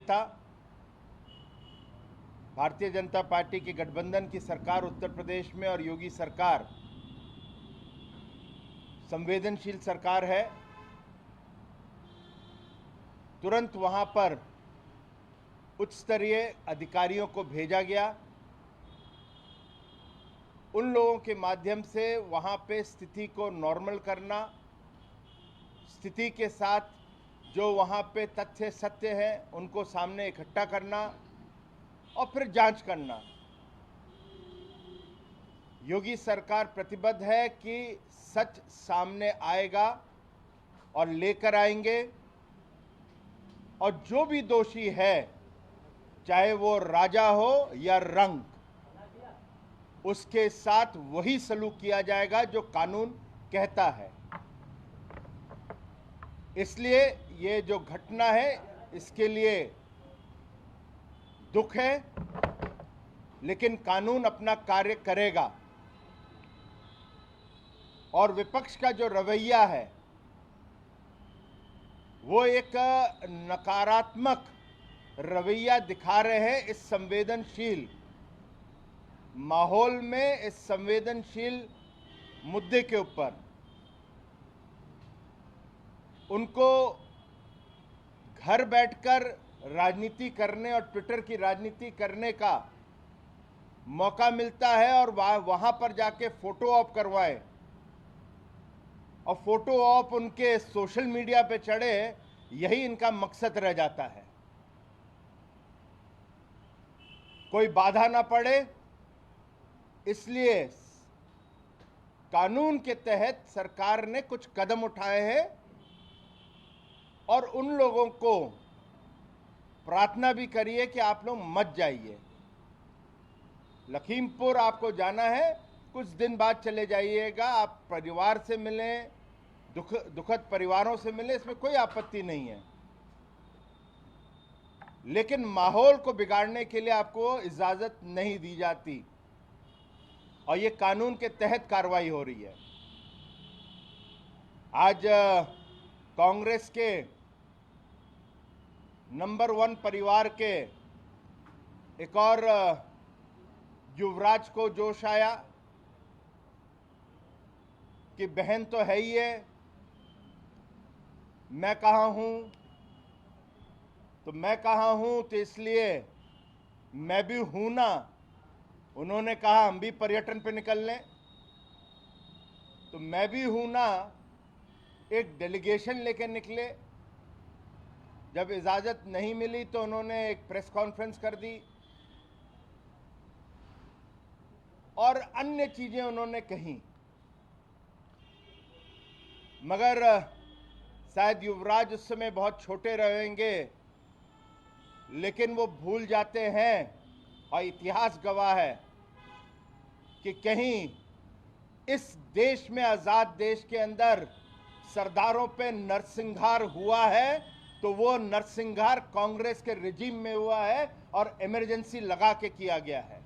था। भारतीय जनता पार्टी की गठबंधन की सरकार उत्तर प्रदेश में और योगी सरकार संवेदनशील सरकार है। तुरंत वहां पर उच्च स्तरीय अधिकारियों को भेजा गया। उन लोगों के माध्यम से वहां पे स्थिति को नॉर्मल करना, स्थिति के साथ जो वहां पे तथ्य सत्य है उनको सामने इकट्ठा करना और फिर जांच करना। योगी सरकार प्रतिबद्ध है कि सच सामने आएगा और लेकर आएंगे, और जो भी दोषी है, चाहे वो राजा हो या रंक, उसके साथ वही सलूक किया जाएगा जो कानून कहता है। इसलिए ये जो घटना है इसके लिए दुख है, लेकिन कानून अपना कार्य करेगा। और विपक्ष का जो रवैया है वो एक नकारात्मक रवैया दिखा रहे हैं इस संवेदनशील माहौल में, इस संवेदनशील मुद्दे के ऊपर। उनको घर बैठकर राजनीति करने और ट्विटर की राजनीति करने का मौका मिलता है और वहां पर जाके फोटो ऑप करवाए और फोटो ऑप उनके सोशल मीडिया पे चढ़े, यही इनका मकसद रह जाता है। कोई बाधा ना पड़े, इसलिए कानून के तहत सरकार ने कुछ कदम उठाए हैं और उन लोगों को प्रार्थना भी करिए कि आप लोग मत जाइए। लखीमपुर आपको जाना है, कुछ दिन बाद चले जाइएगा। आप परिवार से मिलें, दुखद परिवारों से मिलें, इसमें कोई आपत्ति नहीं है, लेकिन माहौल को बिगाड़ने के लिए आपको इजाजत नहीं दी जाती और ये कानून के तहत कार्रवाई हो रही है। आज कांग्रेस के नंबर 1 परिवार के एक और युवराज को जोश आया कि बहन तो है ही है, मैं कहाँ हूं, तो मैं कहाँ हूं तो इसलिए मैं भी हूं ना। उन्होंने कहा हम भी पर्यटन पे निकल लें, तो मैं भी हूं ना एक डेलीगेशन लेकर निकले। जब इजाजत नहीं मिली तो उन्होंने एक प्रेस कॉन्फ्रेंस कर दी और अन्य चीजें उन्होंने कही, मगर शायद युवराज उस समय बहुत छोटे रहेंगे, लेकिन वो भूल जाते हैं और इतिहास गवाह है कि कहीं इस देश में, आजाद देश के अंदर सरदारों पे नरसंहार हुआ है तो वो नरसंहार कांग्रेस के रिजीम में हुआ है और इमरजेंसी लगा के किया गया है।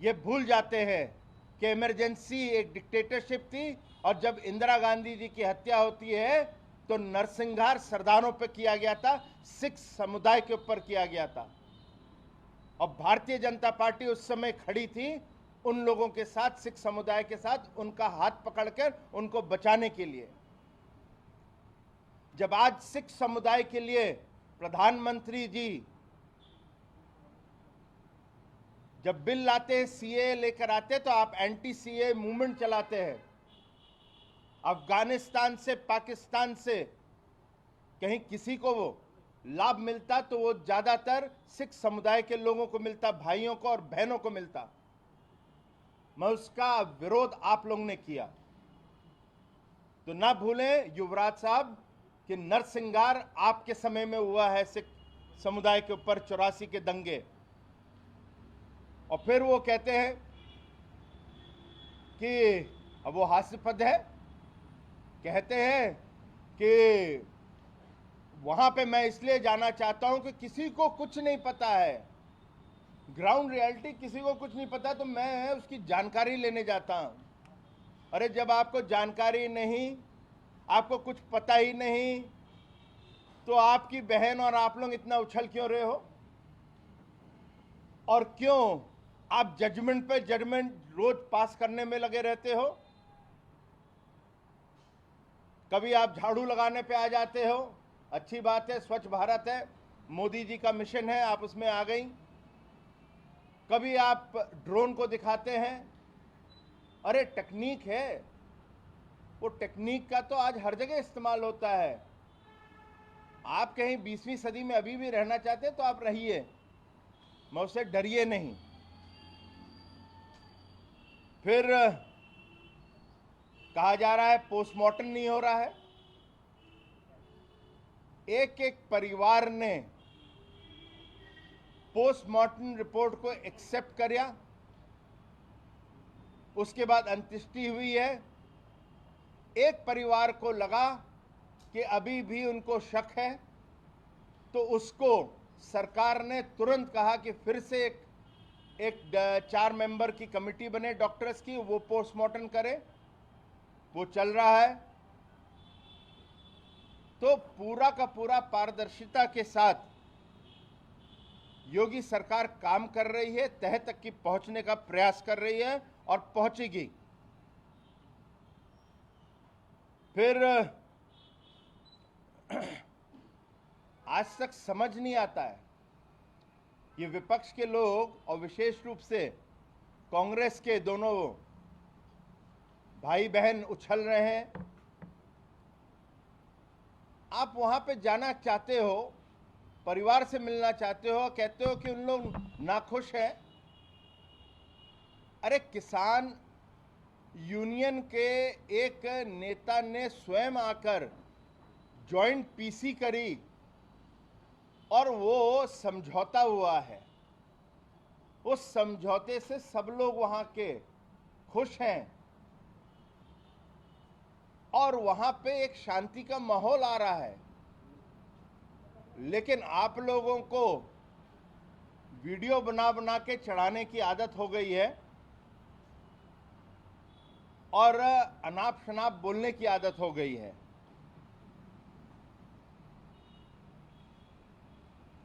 ये भूल जाते हैं कि इमरजेंसी एक डिक्टेटरशिप थी और जब इंदिरा गांधी जी की हत्या होती है तो नरसंहार सरदारों पर किया गया था, सिख समुदाय के ऊपर किया गया था। और भारतीय जनता पार्टी उस समय खड़ी थी उन लोगों के साथ, सिख समुदाय के साथ, उनका हाथ पकड़कर उनको बचाने के लिए। जब आज सिख समुदाय के लिए प्रधानमंत्री जी जब बिल लाते हैं, सीए लेकर आते हैं, तो आप एंटी सीए मूवमेंट चलाते हैं। अफगानिस्तान से, पाकिस्तान से कहीं किसी को वो लाभ मिलता तो वो ज्यादातर सिख समुदाय के लोगों को मिलता, भाइयों को और बहनों को मिलता। मैं उसका विरोध आप लोगों ने किया। तो ना भूलें युवराज साहब कि नरसंहार आपके समय में हुआ है सिख समुदाय के ऊपर, 84 के दंगे। और फिर वो कहते हैं कि अब वो हास्यास्पद है, कहते हैं कि वहां पे मैं इसलिए जाना चाहता हूं कि किसी को कुछ नहीं पता है, ग्राउंड रियलिटी किसी को कुछ नहीं पता, तो मैं उसकी जानकारी लेने जाता हूं। अरे जब आपको जानकारी नहीं, आपको कुछ पता ही नहीं, तो आपकी बहन और आप लोग इतना उछल क्यों रहे हो? और क्यों आप जजमेंट पे जजमेंट रोज पास करने में लगे रहते हो? कभी आप झाड़ू लगाने पे आ जाते हो, अच्छी बात है, स्वच्छ भारत है, मोदी जी का मिशन है, आप उसमें आ गई। कभी आप ड्रोन को दिखाते हैं, अरे टेक्निक है, वो टेक्निक का तो आज हर जगह इस्तेमाल होता है। आप कहीं 20वीं सदी में अभी भी रहना चाहते हैं तो आप रहिए, मैं उससे डरिए नहीं। फिर कहा जा रहा है पोस्टमार्टम नहीं हो रहा है। एक एक परिवार ने पोस्टमार्टम रिपोर्ट को एक्सेप्ट किया, उसके बाद अंत्येष्टि हुई है। एक परिवार को लगा कि अभी भी उनको शक है, तो उसको सरकार ने तुरंत कहा कि फिर से एक 4 मेंबर की कमेटी बने डॉक्टर्स की, वो पोस्टमार्टम करे। वो चल रहा है। तो पूरा का पूरा पारदर्शिता के साथ योगी सरकार काम कर रही है, तह तक की पहुंचने का प्रयास कर रही है और पहुंचेगी। फिर आज तक समझ नहीं आता है, ये विपक्ष के लोग और विशेष रूप से कांग्रेस के दोनों भाई बहन उछल रहे हैं। आप वहां पे जाना चाहते हो, परिवार से मिलना चाहते हो, कहते हो कि उन लोग नाखुश हैं। अरे किसान यूनियन के एक नेता ने स्वयं आकर जॉइंट पीसी करी और वो समझौता हुआ है। उस समझौते से सब लोग वहां के खुश हैं और वहां पे एक शांति का माहौल आ रहा है। लेकिन आप लोगों को वीडियो बना बना के चढ़ाने की आदत हो गई है और अनाप शनाप बोलने की आदत हो गई है।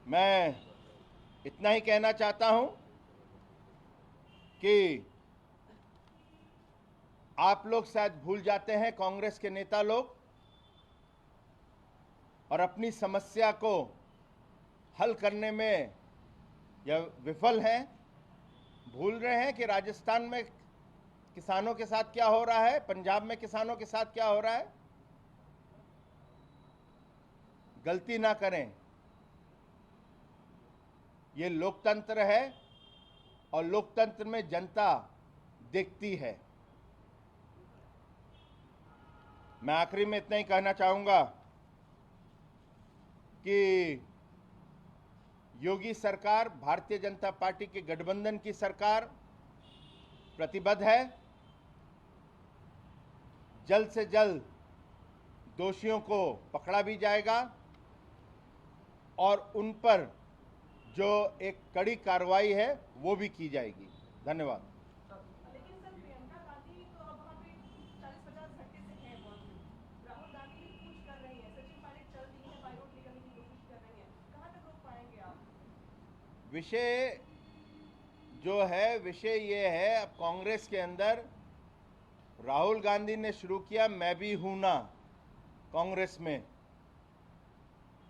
मैं इतना ही कहना चाहता हूं कि आप लोग शायद भूल जाते हैं, कांग्रेस के नेता लोग, और अपनी समस्या को हल करने में यह विफल हैं। भूल रहे हैं कि राजस्थान में किसानों के साथ क्या हो रहा है, पंजाब में किसानों के साथ क्या हो रहा है। गलती ना करें, ये लोकतंत्र है और लोकतंत्र में जनता देखती है। मैं आखिरी में इतना ही कहना चाहूंगा कि योगी सरकार, भारतीय जनता पार्टी के गठबंधन की सरकार प्रतिबद्ध है। जल्द से जल्द दोषियों को पकड़ा भी जाएगा और उन पर जो एक कड़ी कार्रवाई है वो भी की जाएगी। धन्यवाद। लेकिन सर, प्रियंका गांधी तो अब वहाँ पे 40-50 घंटे से हैं मौजूद। राहुल गांधी भी पूछ कर रही है, सचिन पायलट चल रही है, बाइकआउट निकलने की कोशिश कर रही है, कहाँ तक रोक पाएंगे आप? विषय जो है, विषय ये है, अब कांग्रेस के अंदर राहुल गांधी ने शुरू किया मैं भी हूं ना कांग्रेस में,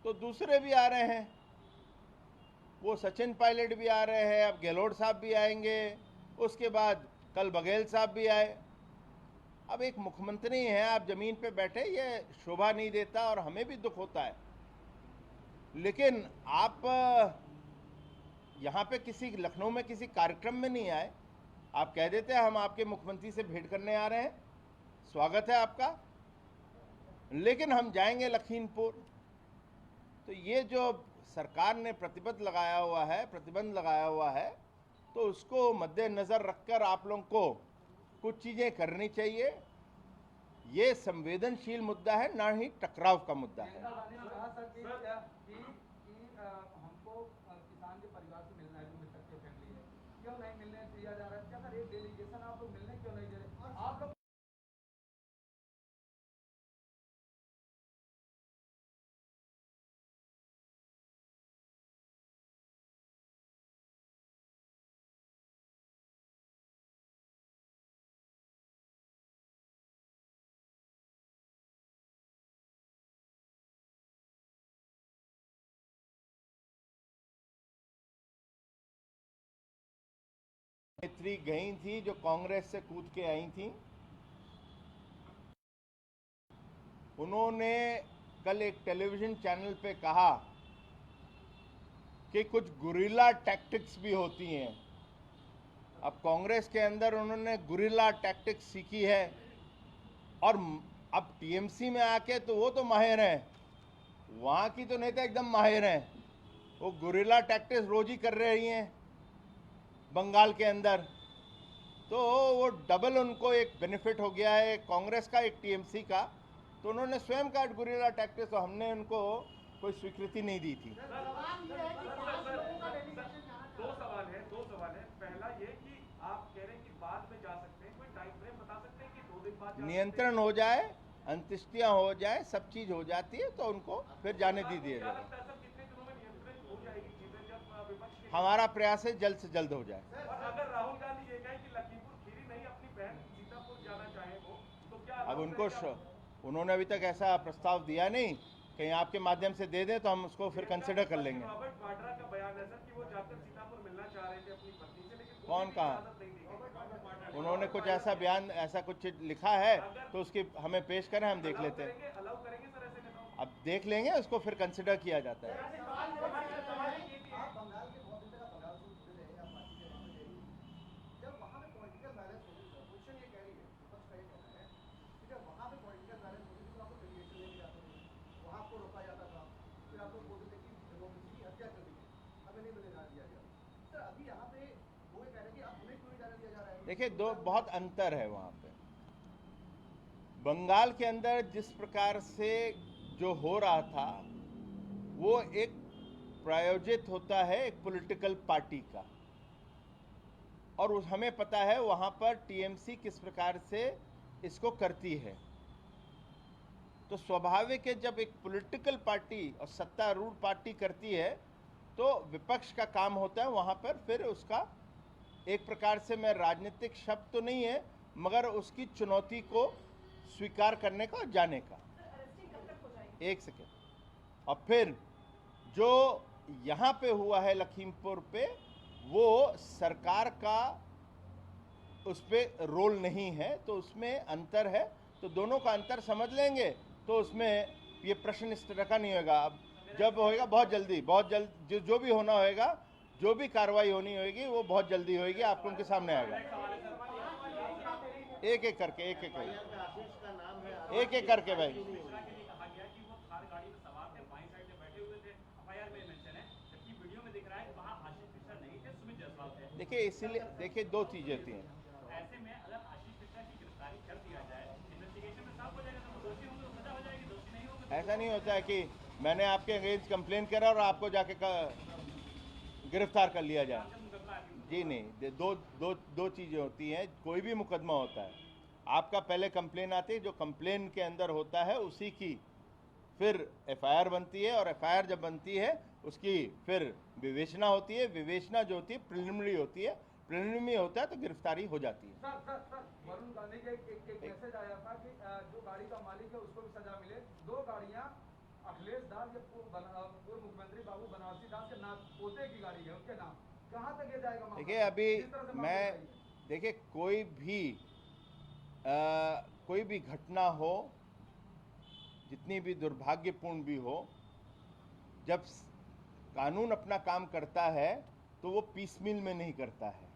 तो दूसरे भी आ रहे हैं। वो सचिन पायलट भी आ रहे हैं, अब गहलोत साहब भी आएंगे, उसके बाद कल बघेल साहब भी आए। अब एक मुख्यमंत्री हैं, आप जमीन पे बैठे, ये शोभा नहीं देता और हमें भी दुख होता है। लेकिन आप यहाँ पे किसी लखनऊ में किसी कार्यक्रम में नहीं आए, आप कह देते हैं हम आपके मुख्यमंत्री से भेंट करने आ रहे हैं, स्वागत है आपका, लेकिन हम जाएंगे लखीमपुर। तो ये जो सरकार ने प्रतिबंध लगाया हुआ है, तो उसको मद्देनजर रखकर आप लोगों को कुछ चीजें करनी चाहिए। ये संवेदनशील मुद्दा है, ना ही टकराव का मुद्दा है। हमको किसान के परिवार से मिलना है, जो मृतक के फैमिली है, क्यों नहीं मिलने दिया जा रहा है? क्या सर, एक डेलीगेशन आप लोग मिलने क्यों नहीं दे रहे? आप लोग नेत्री गई थी जो कांग्रेस से कूद के आई थी, उन्होंने कल एक टेलीविजन चैनल पे कहा कि कुछ गुरिल्ला टैक्टिक्स भी होती हैं। अब कांग्रेस के अंदर उन्होंने गुरिल्ला टैक्टिक्स सीखी है और अब टीएमसी में आके तो वो तो माहिर हैं, वहाँ की तो नेता एकदम माहिर हैं। वो गुरिल्ला टैक्टिक्स रोज ही कर रही हैं बंगाल के अंदर, तो वो डबल उनको एक बेनिफिट हो गया है कांग्रेस का, एक टीएमसी का। तो उन्होंने स्वयं का गुरिल्ला टैक्टिक्स, तो हमने उनको कोई स्वीकृति नहीं दी थी। दो सवाल है। पहला ये कि आप कह रहे हैं कि बाद में जा सकते हैं, कोई टाइम फ्रेम बता सकते हैं कि 2 दिन बाद नियंत्रण हो जाए, अंत्येष्टियां हो जाए, सब चीज हो जाती है तो उनको फिर जाने दी दिया जाएगा। कितने दिनों में नियंत्रण हो जाएगी चीजें जब विपक्ष के? हमारा प्रयास है जल्द से जल्द हो जाए। और अगर राहुल गांधी ये कहे कि लखीमपुर खीरी नहीं अपनी बहन सीतापुर जाना चाहे वो, तो क्या अब उन्होंने अभी तक ऐसा प्रस्ताव दिया नहीं, कहीं आपके माध्यम से दे दें तो हम उसको फिर कंसिडर कर लेंगे। रॉबर्ट वाड्रा का बयान है सर कि वो जाकर सीतापुर मिलना चाह रहे थे अपनी पत्नी से, लेकिन कौन कहा? इजाजत नहीं दी गई। उन्होंने कुछ ऐसा बयान, ऐसा कुछ लिखा है तो उसकी हमें पेश करें, हम देख लेते हैं। अलाउ करेंगे सर ऐसे नेताओं को? अब देख लेंगे, उसको फिर कंसिडर किया जाता है। आप बंगाल के बहुत दिन तक आप बंगाल से जुड़े रहे, आप पार्टी के वहाँ पे रहे। जब वहाँ पे पॉलिटिकल बैलेंस होगी, पोजीशन ये कह रही है, विपक्ष का ये कहना है कि जब वहाँ पे पॉलिटिकल बैलेंस होगी तो आपको डेलीगेशन लेके जाते थे, वहाँ आपको रोका जाता था, फिर आप लोग बोलते थे कि डेमोक्रेसी की हत्या कर दी है, हमें नहीं मिलने दिया गया। सर अभी यहाँ पे वो ये कह रहे हैं कि अब हमें क्यों नहीं जाने दिया जा रहा है? देखिए, दो बहुत अंतर है वहाँ पे। बंगाल के अंदर जिस प्रकार से जो हो रहा था वो एक प्रायोजित होता है एक पॉलिटिकल पार्टी का, और हमें पता है वहाँ पर टीएमसी किस प्रकार से इसको करती है। तो स्वाभाविक है जब एक पॉलिटिकल पार्टी और सत्तारूढ़ पार्टी करती है तो विपक्ष का काम होता है वहाँ पर फिर उसका एक प्रकार से, मैं राजनीतिक शब्द तो नहीं है मगर उसकी चुनौती को स्वीकार करने का और जाने का। एक सेकेंड। और फिर जो यहाँ पे हुआ है लखीमपुर पे, वो सरकार का उस पे रोल नहीं है, तो उसमें अंतर है। तो दोनों का अंतर समझ लेंगे तो उसमें ये प्रश्न इस तरह का नहीं होगा। अब जब होएगा बहुत जल्द जो भी होना होएगा, जो भी कार्रवाई होनी होगी वो बहुत जल्दी होएगी, आपको उनके सामने आएगा। एक एक करके भाई। देखिए, इसीलिए देखिए दो चीजें होती हैं। ऐसे में अगर आशीष मिश्रा की गिरफ्तारी कर दिया जाए, इन्वेस्टिगेशन में साफ हो जाएगा तो दोषी होंगे तो सजा हो जाएगी, दोषी नहीं होंगे। ऐसा नहीं होता है कि मैंने आपके अगेंस्ट कंप्लेन करा और आपको जाके गिरफ्तार कर लिया जाए। जी नहीं, दो चीज़ें होती हैं। कोई भी मुकदमा होता है, आपका पहले कंप्लेन आती है, जो कंप्लेन के अंदर होता है उसी की फिर एफआईआर बनती है, और एफआईआर जब बनती है उसकी फिर विवेचना होती है। विवेचना जो होती है प्रिलिमिनरी होती है, प्रिलिमिनरी होता है तो गिरफ्तारी हो जाती है। सर वरुण गांधी का एक मैसेज आया था कि जो गाड़ी का मालिक है उसको भी सजा मिले। 2 गाड़ियां अखिलेश दास या पूर्व मुख्यमंत्री बाबू बनारसी दास के नाम, पोते की गाड़ी है उनके नाम, कहां तक ये जाएगा? देखिए, अभी मैं देखिए कोई भी घटना हो, जितनी भी दुर्भाग्यपूर्ण भी हो, जब कानून अपना काम करता है तो वो पीसमील में नहीं करता है,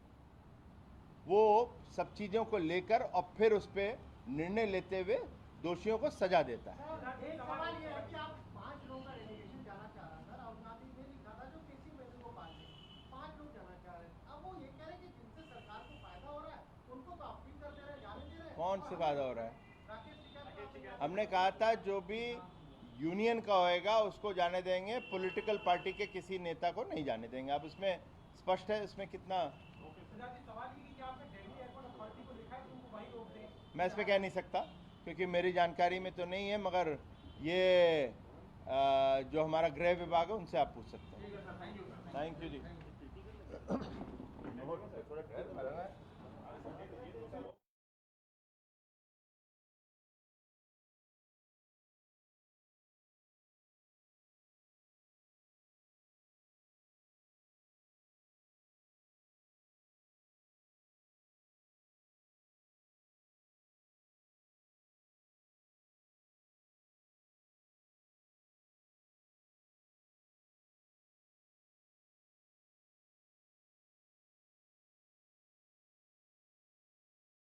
वो सब चीज़ों को लेकर और फिर उस पर निर्णय लेते हुए दोषियों को सजा देता है। एक सवाल ये है कि आप 5 लोगों का डेलीगेशन जाना चाह रहा था, राहुल गांधी ने लिखा था जो केसी वेदन को पाल के 5 लोग जाना चाह रहे हैं। अब वो ये कह रहे हैं कि जिनसे सरकार को फायदा हो रहा है उनको तो अपील कर दे रहे हैं, जाने दे रहे हैं। कौन से फायदा हो रहा है? राकेश टिकैत हमने कहा था जो भी यूनियन का होएगा उसको जाने देंगे, पॉलिटिकल पार्टी के किसी नेता को नहीं जाने देंगे। अब इसमें स्पष्ट है, इसमें कितना मैं इस पर कह नहीं सकता क्योंकि मेरी जानकारी में तो नहीं है, मगर ये जो हमारा गृह विभाग है उनसे आप पूछ सकते हैं। Thank you ji.